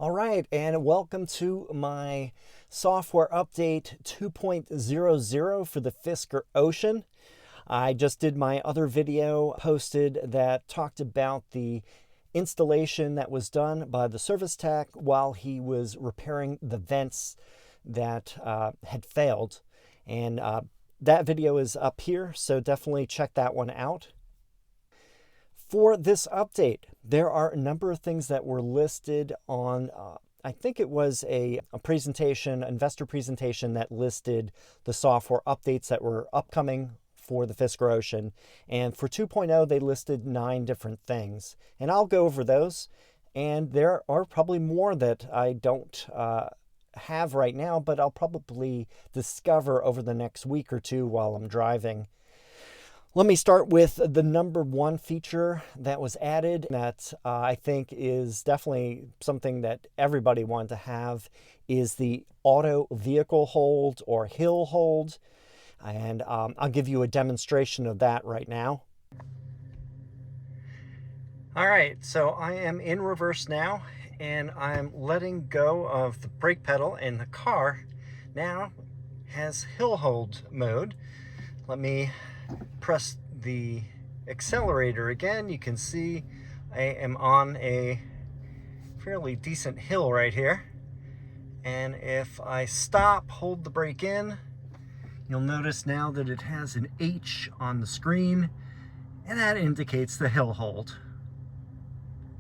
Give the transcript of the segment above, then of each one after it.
All right, and welcome to my software update 2.00 for the Fisker Ocean. I just did my other video posted that talked about the installation that was done by the service tech while he was repairing the vents that had failed. And that video is up here, so definitely check that one out. For this update, there are a number of things that were listed on, I think it was a presentation, investor presentation that listed the software updates that were upcoming for the Fisker Ocean. And for 2.0, they listed 9 different things. And I'll go over those. And there are probably more that I don't have right now, but I'll probably discover over the next week or two while I'm driving. Let me start with the number 1 feature that was added that I think is definitely something that everybody wanted to have is the auto vehicle hold or hill hold. And I'll give you a demonstration of that right now. All right, so I am in reverse now and I'm letting go of the brake pedal and the car now has hill hold mode. Let me press the accelerator again. You can see I am on a fairly decent hill right here. And if I stop, hold the brake in, you'll notice now that it has an H on the screen, and that indicates the hill hold.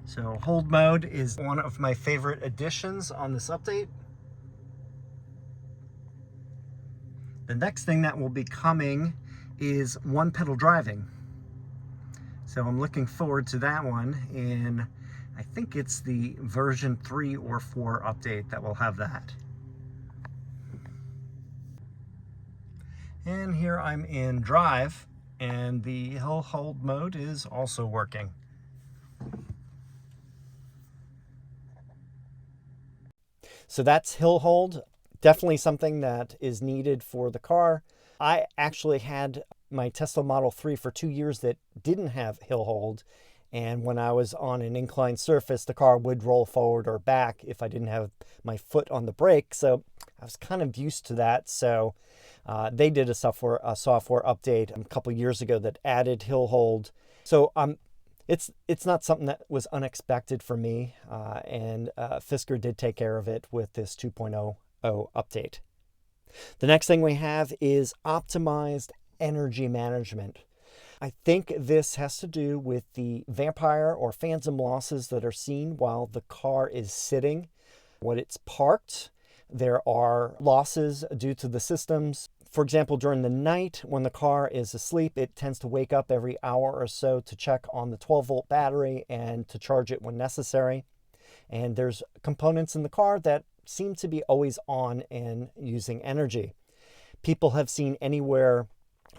So hold mode is one of my favorite additions on this update. The next thing that will be coming is one pedal driving. So I'm looking forward to that one, and I think it's the version 3 or 4 update that will have that. And here I'm in drive, and the hill hold mode is also working. So that's hill hold. Definitely something that is needed for the car. I actually had my Tesla Model 3 for 2 years that didn't have hill hold. And when I was on an inclined surface, the car would roll forward or back if I didn't have my foot on the brake. So I was kind of used to that. So they did a software update a couple years ago that added hill hold. So it's not something that was unexpected for me. And Fisker did take care of it with this 2.0 update. The next thing we have is optimized energy management. I think this has to do with the vampire or phantom losses that are seen while the car is sitting. When it's parked, there are losses due to the systems. For example, during the night when the car is asleep, it tends to wake up every hour or so to check on the 12-volt battery and to charge it when necessary. And there's components in the car that seem to be always on and using energy. People have seen anywhere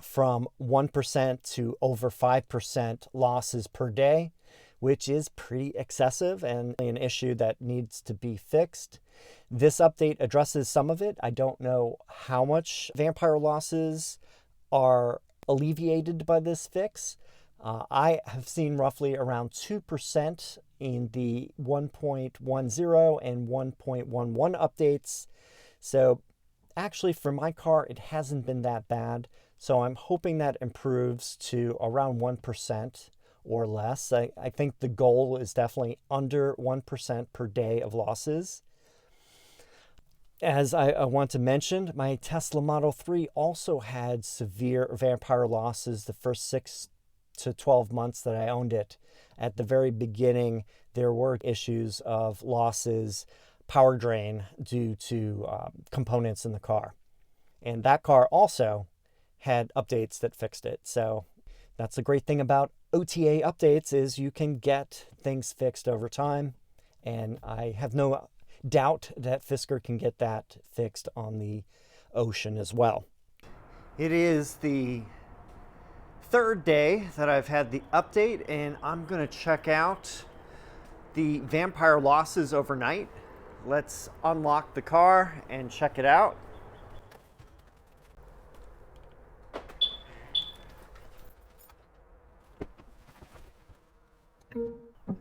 from 1% to over 5% losses per day, which is pretty excessive and an issue that needs to be fixed. This update addresses some of it. I don't know how much vampire losses are alleviated by this fix. I have seen roughly around 2% in the 1.10 and 1.11 updates. So actually for my car, it hasn't been that bad. So I'm hoping that improves to around 1% or less. I think the goal is definitely under 1% per day of losses. As I want to mention, my Tesla Model 3 also had severe vampire losses the first 6 to 12 months that I owned it. At the very beginning, there were issues of losses, power drain due to components in the car. And that car also had updates that fixed it. So that's the great thing about OTA updates is you can get things fixed over time. And I have no doubt that Fisker can get that fixed on the Ocean as well. It is the 3rd day that I've had the update, and I'm going to check out the vampire losses overnight. Let's unlock the car and check it out.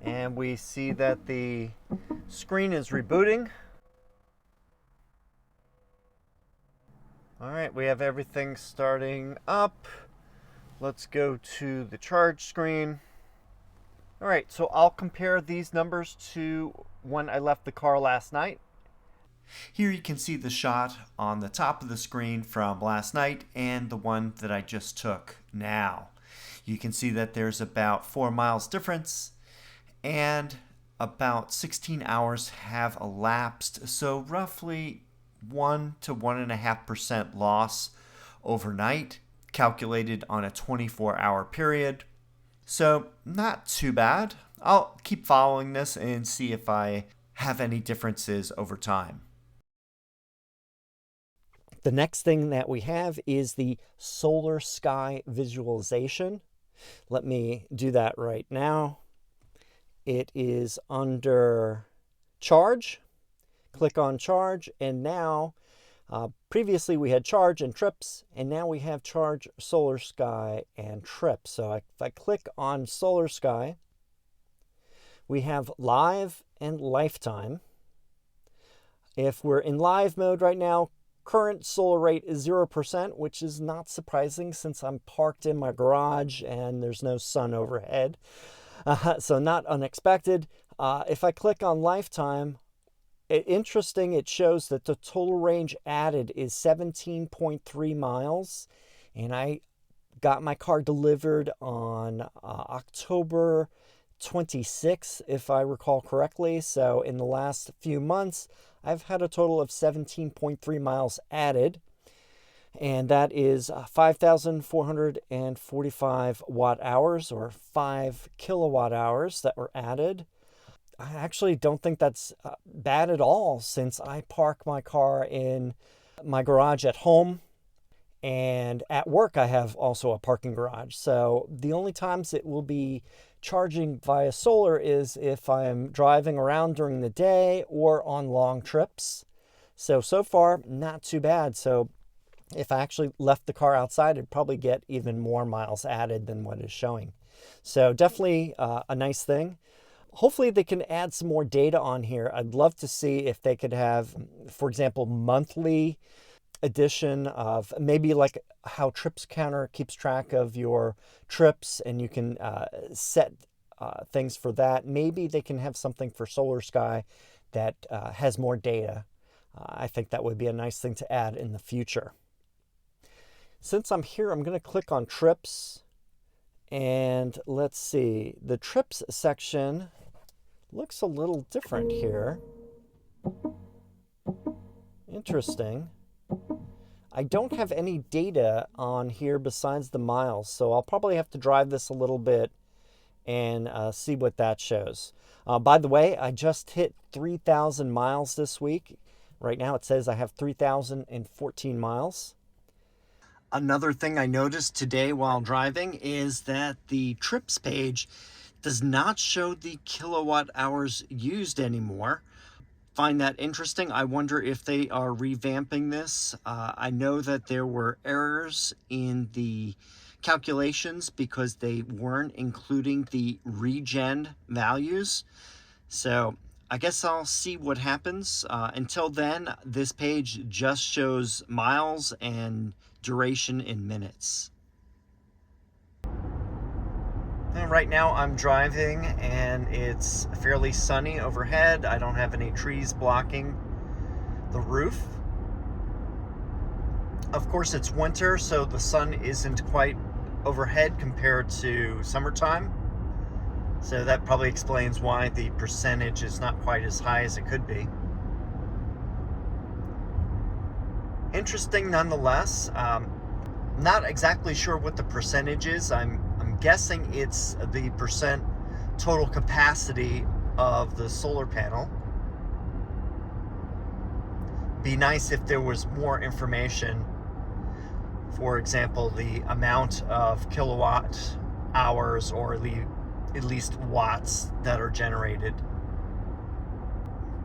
And we see that the Screen is rebooting. All right, we have everything starting up. Let's go to the charge screen. All right, so I'll compare these numbers to when I left the car last night. Here you can see the shot on the top of the screen from last night and the one that I just took now. You can see that there's about 4 miles difference and about 16 hours have elapsed, so roughly 1 to 1.5% loss overnight, calculated on a 24-hour period. So not too bad. I'll keep following this and see if I have any differences over time. The next thing that we have is the solar sky visualization. Let me do that right now. It is under charge. Click on charge, and now previously we had charge and trips, and now we have charge, solar sky, and trips. So if I click on solar sky, we have live and lifetime. If we're in live mode right now, current solar rate is 0%, which is not surprising since I'm parked in my garage and there's no sun overhead. So not unexpected. If I click on lifetime, interesting, it shows that the total range added is 17.3 miles. And I got my car delivered on October 26th, if I recall correctly. So in the last few months, I've had a total of 17.3 miles added. And that is 5,445 watt hours, or 5 kilowatt hours that were added. I actually don't think that's bad at all, since I park my car in my garage at home, and at work I have also a parking garage. So the only times it will be charging via solar is if I'm driving around during the day or on long trips. So far, not too bad. So if I actually left the car outside, I'd probably get even more miles added than what is showing. So definitely a nice thing. Hopefully they can add some more data on here. I'd love to see if they could have, for example, monthly addition of maybe like how Trips Counter keeps track of your trips, and you can set things for that. Maybe they can have something for Solar Sky that has more data. I think that would be a nice thing to add in the future. Since I'm here, I'm going to click on trips, and let's see. The trips section looks a little different here. Interesting. I don't have any data on here besides the miles, so I'll probably have to drive this a little bit and see what that shows. By the way, I just hit 3,000 miles this week. Right now it says I have 3,014 miles. Another thing I noticed today while driving is that the trips page does not show the kilowatt hours used anymore. Find that interesting. I wonder if they are revamping this. I know that there were errors in the calculations because they weren't including the regen values. So I guess I'll see what happens. Until then, this page just shows miles and duration in minutes. And right now I'm driving and it's fairly sunny overhead. I don't have any trees blocking the roof. Of course, it's winter, so the sun isn't quite overhead compared to summertime. So that probably explains why the percentage is not quite as high as it could be. Interesting nonetheless. Not exactly sure what the percentage is. I'm guessing it's the percent total capacity of the solar panel. Be nice if there was more information. For example, the amount of kilowatt hours or at least watts that are generated.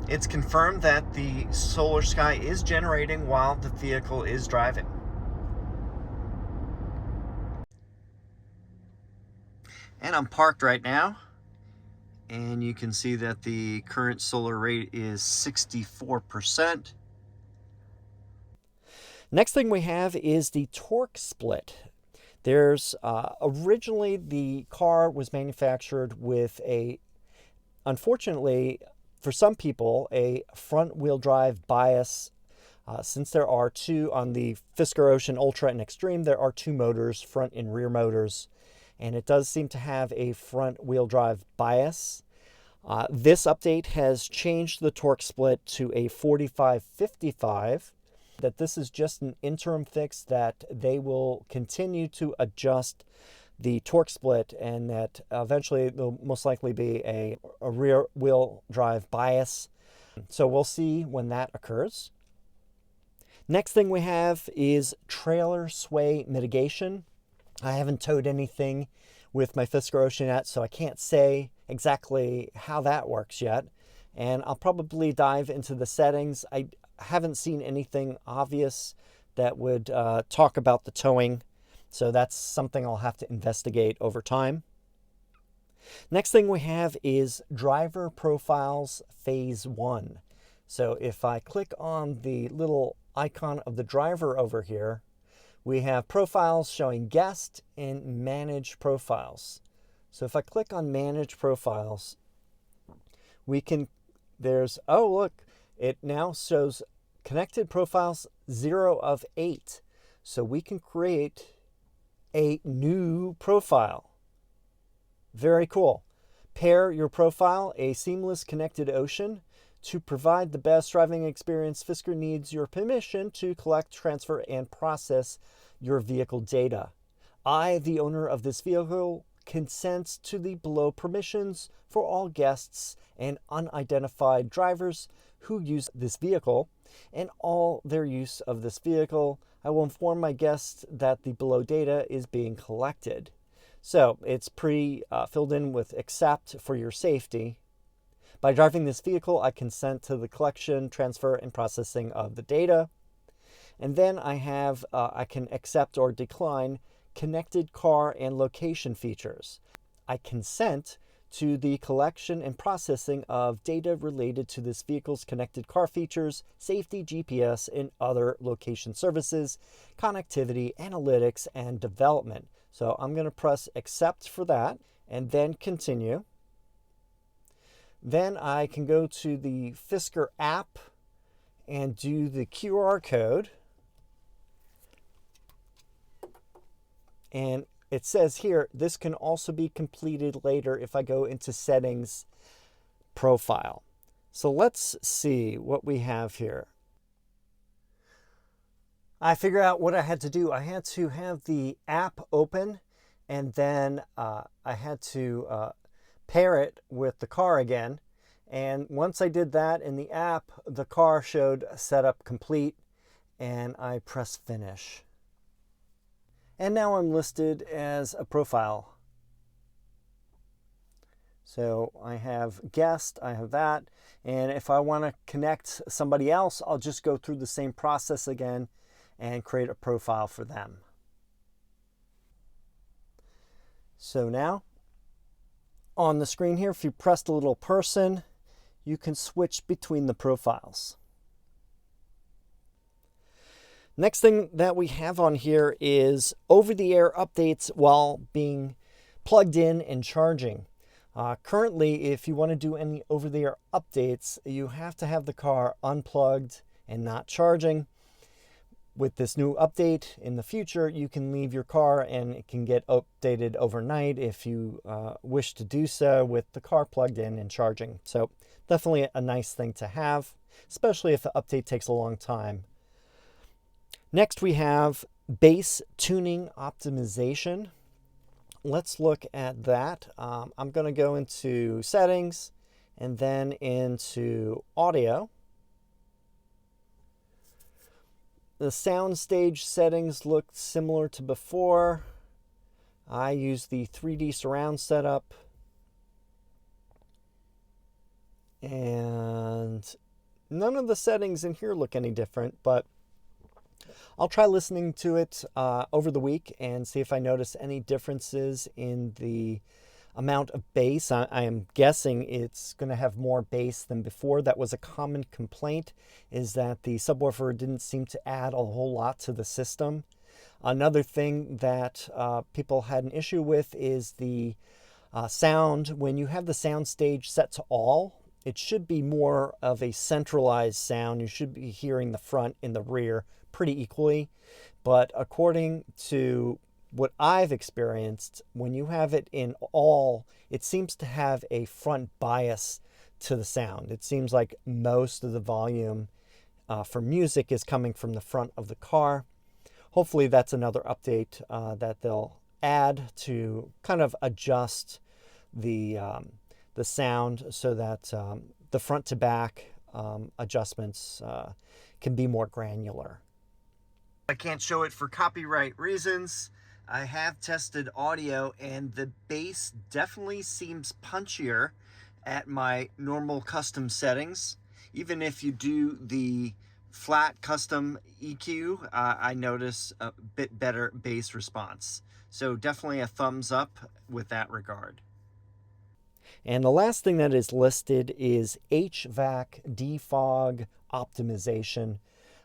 It's confirmed that the Solar Sky is generating while the vehicle is driving. And I'm parked right now, And you can see that the current solar rate is 64%. Next thing we have is the torque split. There's originally the car was manufactured with unfortunately, for some people, a front wheel drive bias. Since there are two on the Fisker Ocean Ultra and Extreme, there are two motors, front and rear motors, and it does seem to have a front wheel drive bias. This update has changed the torque split to a 45-55. That this is just an interim fix, that they will continue to adjust the torque split, and that eventually there'll most likely be a rear wheel drive bias. So we'll see when that occurs. Next thing we have is trailer sway mitigation. I haven't towed anything with my Fisker Ocean yet, so I can't say exactly how that works yet. And I'll probably dive into the settings. I haven't seen anything obvious that would talk about the towing, so that's something I'll have to investigate over time. Next thing we have is driver profiles phase 1. So if I click on the little icon of the driver over here, we have profiles showing guest and manage profiles. So if I click on manage profiles, oh look, it now shows connected profiles 0 of 8. So we can create a new profile. Very cool. Pair your profile, a seamless connected ocean. To provide the best driving experience, Fisker needs your permission to collect, transfer, and process your vehicle data. I, the owner of this vehicle, consent to the below permissions for all guests and unidentified drivers who use this vehicle, and all their use of this vehicle. I will inform my guests that the below data is being collected. So it's filled in with accept for your safety. By driving this vehicle, I consent to the collection, transfer, and processing of the data. And then I can accept or decline connected car and location features. I consent to the collection and processing of data related to this vehicle's connected car features, safety, GPS, and other location services, connectivity, analytics, and development. So I'm going to press accept for that and then continue. Then I can go to the Fisker app and do the QR code. And it says here, this can also be completed later if I go into settings, profile. So let's see what we have here. I figured out what I had to do. I had to have the app open, and then I had to pair it with the car again. And once I did that in the app, the car showed setup complete, and I press finish. And now I'm listed as a profile. So I have guest, I have that. And if I want to connect somebody else, I'll just go through the same process again and create a profile for them. So now, on the screen here, if you press the little person, you can switch between the profiles. Next thing that we have on here is over-the-air updates while being plugged in and charging. Currently, if you want to do any over-the-air updates, you have to have the car unplugged and not charging. With this new update in the future, you can leave your car and it can get updated overnight if you wish to do so with the car plugged in and charging. So definitely a nice thing to have, especially if the update takes a long time. Next, we have base tuning optimization. Let's look at that. I'm going to go into settings and then into audio. The sound stage settings look similar to before. I use the 3D surround setup. And none of the settings in here look any different, but I'll try listening to it over the week and see if I notice any differences in the amount of bass. I am guessing it's going to have more bass than before. That was a common complaint, is that the subwoofer didn't seem to add a whole lot to the system. Another thing that people had an issue with is the sound. When you have the sound stage set to all, it should be more of a centralized sound. You should be hearing the front and the rear pretty equally. But according to what I've experienced, when you have it in all, it seems to have a front bias to the sound. It seems like most of the volume for music is coming from the front of the car. Hopefully that's another update that they'll add to kind of adjust the sound so that the front to back adjustments can be more granular. I can't show it for copyright reasons. I have tested audio and the bass definitely seems punchier at my normal custom settings. Even if you do the flat custom EQ, I notice a bit better bass response. So definitely a thumbs up with that regard. And the last thing that is listed is HVAC defog optimization.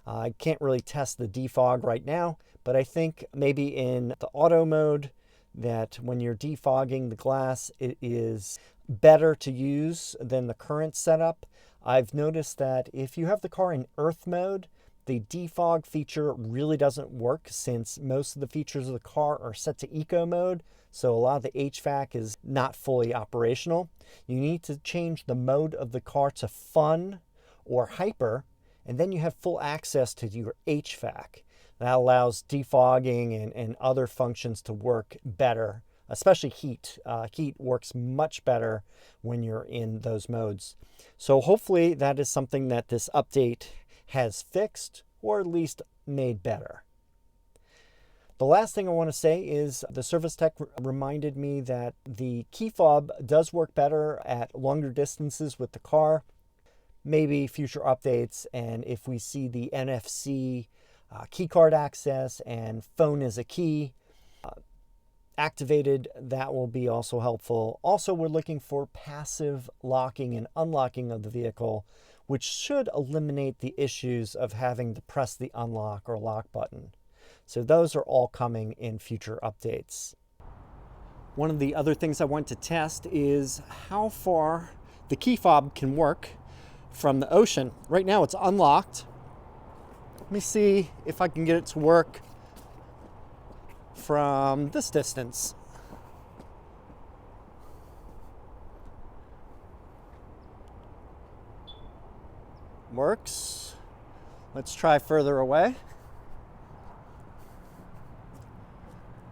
I can't really test the defog right now, but I think maybe in the auto mode that when you're defogging the glass, it is better to use than the current setup. I've noticed that if you have the car in earth mode, the defog feature really doesn't work since most of the features of the car are set to eco mode. So a lot of the HVAC is not fully operational. You need to change the mode of the car to fun or hyper, and then you have full access to your HVAC. That allows defogging and other functions to work better, especially heat. Heat works much better when you're in those modes. So hopefully that is something that this update has fixed or at least made better. The last thing I want to say is the service tech reminded me that the key fob does work better at longer distances with the car. Maybe future updates, and if we see the NFC key card access and phone as a key activated, that will be also helpful. Also, we're looking for passive locking and unlocking of the vehicle, which should eliminate the issues of having to press the unlock or lock button. So those are all coming in future updates. One of the other things I want to test is how far the key fob can work from the Ocean. Right now it's unlocked. Let me see if I can get it to work from this distance. Works. Let's try further away.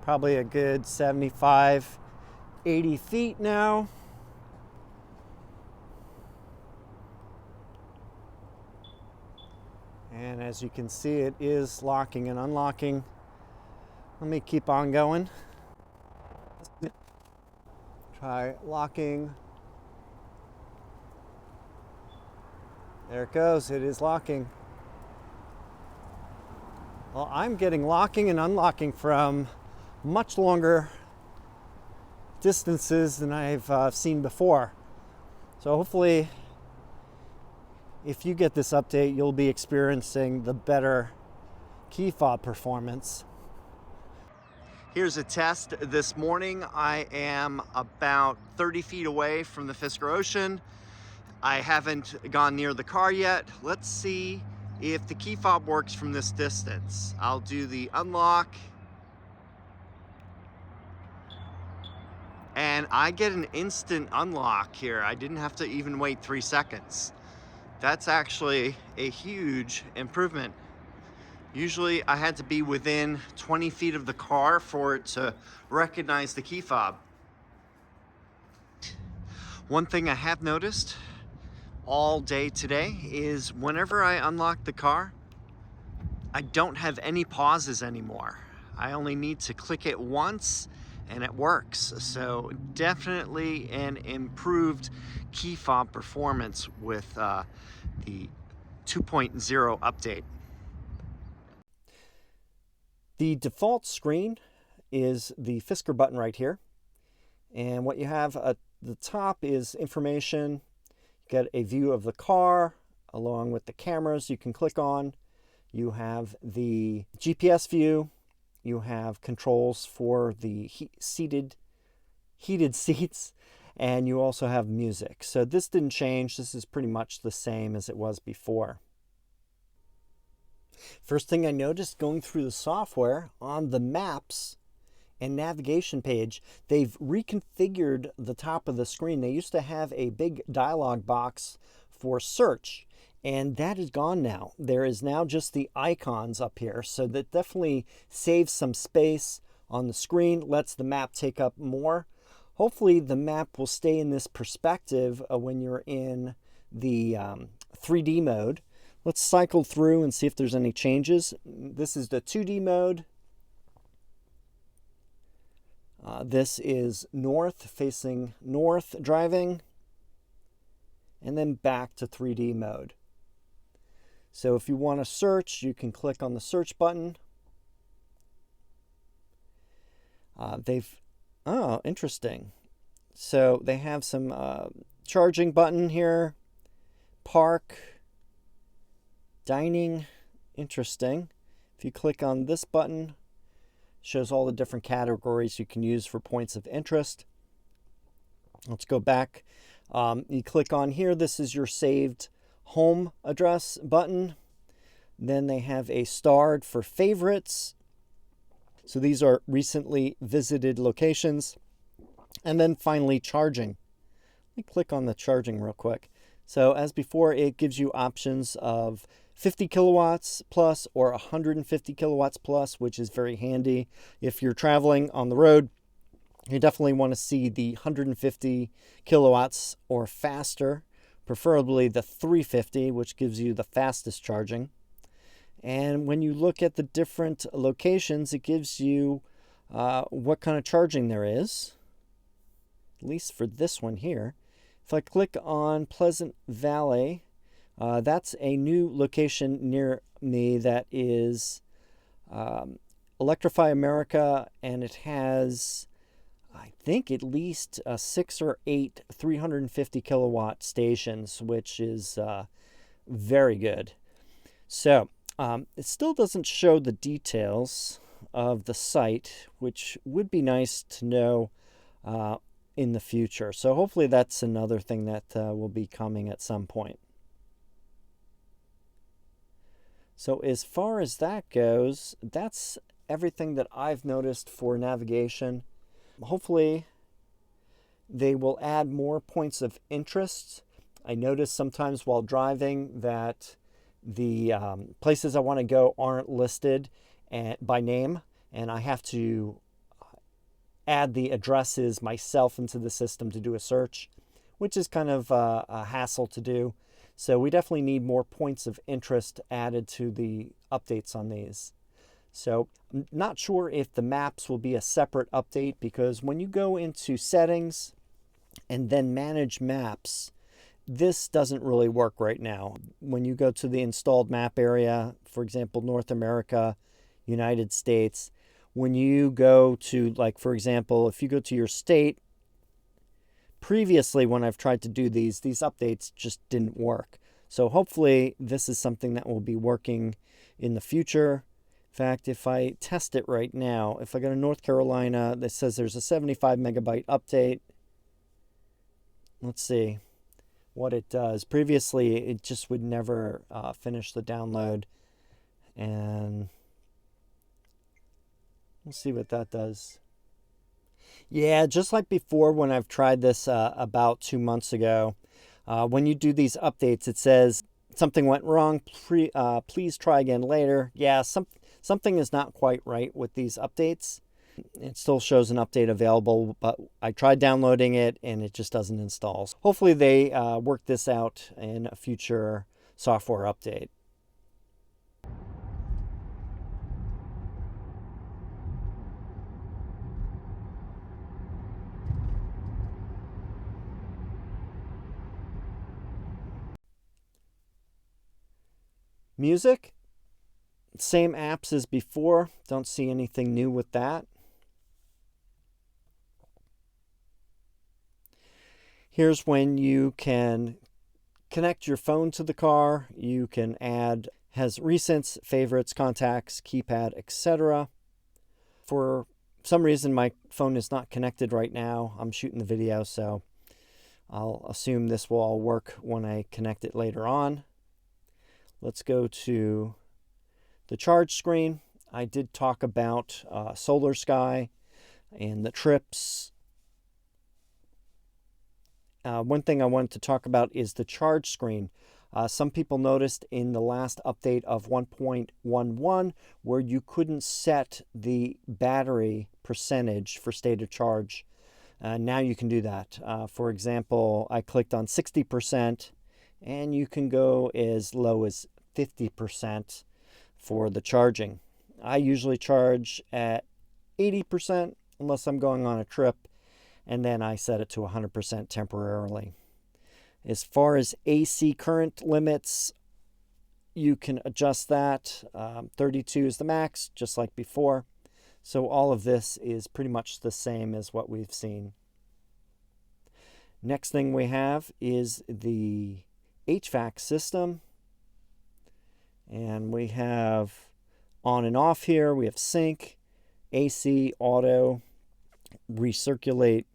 Probably a good 75, 80 feet now. And as you can see, it is locking and unlocking. Let me keep on going. Try locking. There it goes, it is locking. Well, I'm getting locking and unlocking from much longer distances than I've seen before. So hopefully, if you get this update, you'll be experiencing the better key fob performance. Here's a test this morning. I am about 30 feet away from the Fisker Ocean. I haven't gone near the car yet. Let's see if the key fob works from this distance. I'll do the unlock. And I get an instant unlock here. I didn't have to even wait 3 seconds. That's actually a huge improvement. Usually I had to be within 20 feet of the car for it to recognize the key fob. One thing I have noticed all day today is whenever I unlock the car, I don't have any pauses anymore. I only need to click it once and it works. So definitely an improved key fob performance with the 2.0 update. The default screen is the Fisker button right here. And what you have at the top is information. You get a view of the car along with the cameras you can click on. You have the GPS view. You have controls for the heated seats, and you also have music. So this didn't change. This is pretty much the same as it was before. First thing I noticed going through the software, on the maps and navigation page, they've reconfigured the top of the screen. They used to have a big dialog box for search, and that is gone now. There is now just the icons up here, so that definitely saves some space on the screen, lets the map take up more. Hopefully the map will stay in this perspective when you're in the 3D mode. Let's cycle through and see if there's any changes. This is the 2D mode. This is north, facing north driving, and then back to 3D mode. So if you want to search, you can click on the search button. Oh, interesting. So they have some charging button here, park, dining, interesting. If you click on this button, shows all the different categories you can use for points of interest. Let's go back. You click on here, this is your saved home address button. Then they have a starred for favorites. So these are recently visited locations. And then finally charging. Let me click on the charging real quick. So as before, it gives you options of 50 kilowatts plus or 150 kilowatts plus, which is very handy. If you're traveling on the road, you definitely want to see the 150 kilowatts or faster, preferably the 350, which gives you the fastest charging. And when you look at the different locations, it gives you what kind of charging there is, at least for this one here. If I click on Pleasant Valley, that's a new location near me that is Electrify America, and it has, I think, at least 6 or 8 350 kilowatt stations, which is very good. So it still doesn't show the details of the site, which would be nice to know in the future. So hopefully that's another thing that will be coming at some point. So as far as that goes, that's everything that I've noticed for navigation. Hopefully they will add more points of interest. I notice sometimes while driving that the places I want to go aren't listed by name, and I have to add the addresses myself into the system to do a search, which is kind of a hassle to do. So we definitely need more points of interest added to the updates on these. So I'm not sure if the maps will be a separate update, because when you go into settings and then manage maps, this doesn't really work right now. When you go to the installed map area, for example, North America, United States, when you go to, like, for example, if you go to your state, previously when I've tried to do these updates just didn't work. So hopefully this is something that will be working in the future. In fact, if I test it right now, if I go to North Carolina, that says there's a 75 megabyte update. Let's see what it does. Previously, it just would never finish the download. And we'll see what that does. Yeah, just like before when I've tried this about 2 months ago, when you do these updates, it says something went wrong. Please try again later. Yeah, something is not quite right with these updates. It still shows an update available, but I tried downloading it and it just doesn't install. So hopefully they work this out in a future software update. Music, same apps as before. Don't see anything new with that. Here's when you can connect your phone to the car. You can add, has recents, favorites, contacts, keypad, etc. For some reason, my phone is not connected right now. I'm shooting the video, so I'll assume this will all work when I connect it later on. Let's go to the charge screen. I did talk about Solar Sky and the trips. One thing I wanted to talk about is the charge screen. Some people noticed in the last update of 1.11 where you couldn't set the battery percentage for state of charge. Now you can do that. For example, I clicked on 60% and you can go as low as 50% for the charging. I usually charge at 80% unless I'm going on a trip, and then I set it to 100% temporarily. As far as AC current limits, you can adjust that. 32 is the max, just like before. So all of this is pretty much the same as what we've seen. Next thing we have is the HVAC system. And we have on and off here. We have sync, AC, auto, recirculate,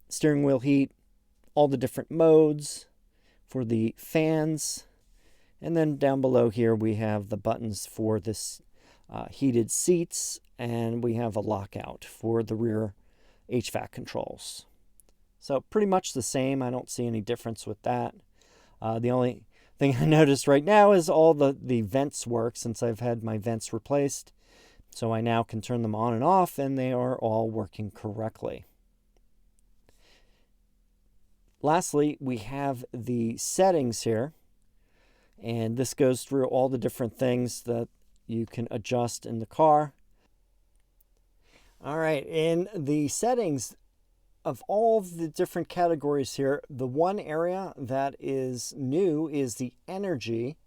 steering wheel heat, all the different modes for the fans. And then down below here we have the buttons for this heated seats, and we have a lockout for the rear HVAC controls. So pretty much the same. I don't see any difference with that. The only thing I noticed right now is all the vents work since I've had my vents replaced. So I now can turn them on and off, and they are all working correctly. Lastly, we have the settings here, and this goes through all the different things that you can adjust in the car. All right, in the settings of all of the different categories here, the one area that is new is the energy.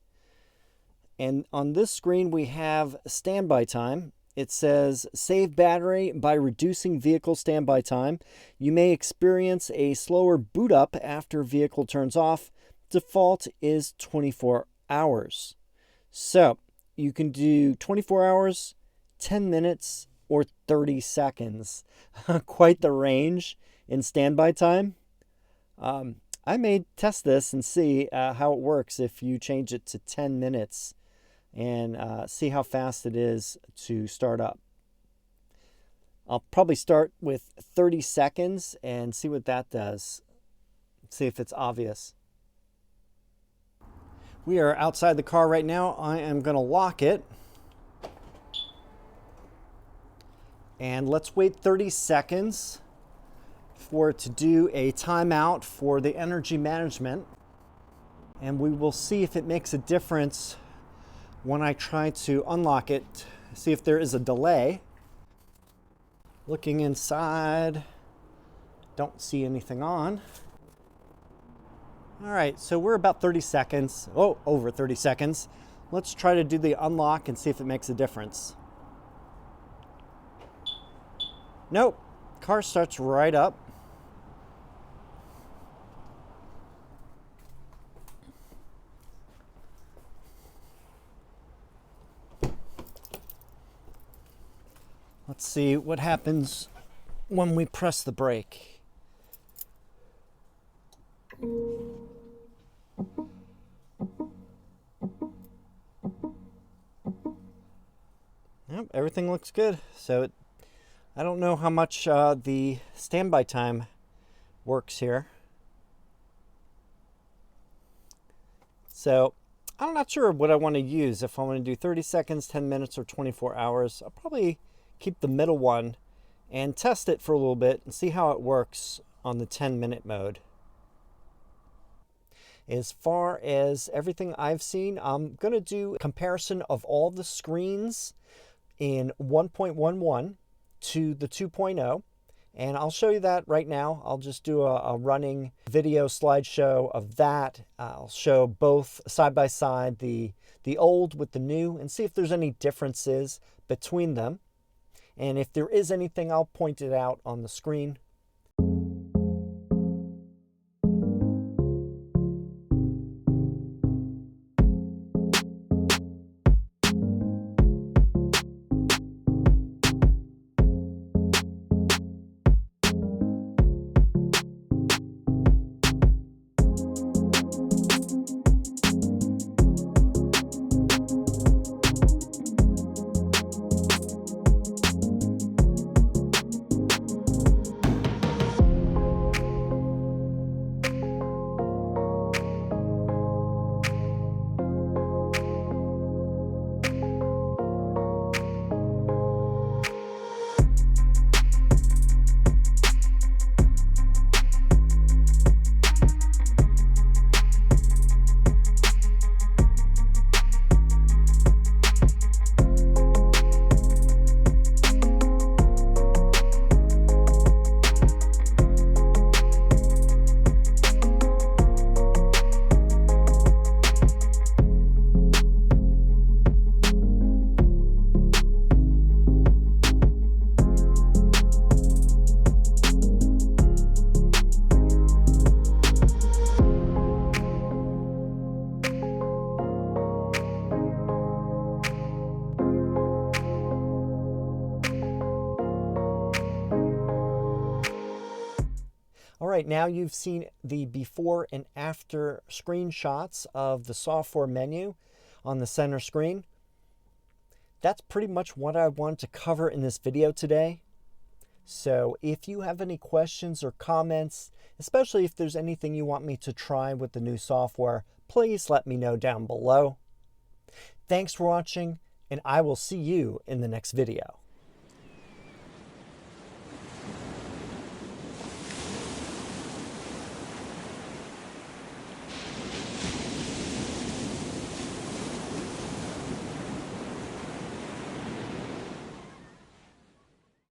And on this screen, we have standby time. It says, save battery by reducing vehicle standby time. You may experience a slower boot up after vehicle turns off. Default is 24 hours. So you can do 24 hours, 10 minutes, or 30 seconds. Quite the range in standby time. I may test this and see how it works if you change it to 10 minutes. And see how fast it is to start up. I'll probably start with 30 seconds and see what that does. See if it's obvious. We are outside the car right now. I am going to lock it. And let's wait 30 seconds for it to do a timeout for the energy management. And we will see if it makes a difference when I try to unlock it, see if there is a delay. Looking inside, don't see anything on. All right, so we're about 30 seconds, over 30 seconds. Let's try to do the unlock and see if it makes a difference. Nope, car starts right up. Let's see what happens when we press the brake. Yep, everything looks good. So I don't know how much the standby time works here. So I'm not sure what I want to use. If I want to do 30 seconds, 10 minutes, or 24 hours, I'll probably keep the middle one and test it for a little bit and see how it works on the 10-minute mode. As far as everything I've seen, I'm going to do a comparison of all the screens in 1.11 to the 2.0, and I'll show you that right now. I'll just do a running video slideshow of that. I'll show both side by side, the old with the new, and see if there's any differences between them. And if there is anything, I'll point it out on the screen. All right, now you've seen the before and after screenshots of the software menu on the center screen. That's pretty much what I wanted to cover in this video today. So if you have any questions or comments, especially if there's anything you want me to try with the new software, please let me know down below. Thanks for watching, and I will see you in the next video.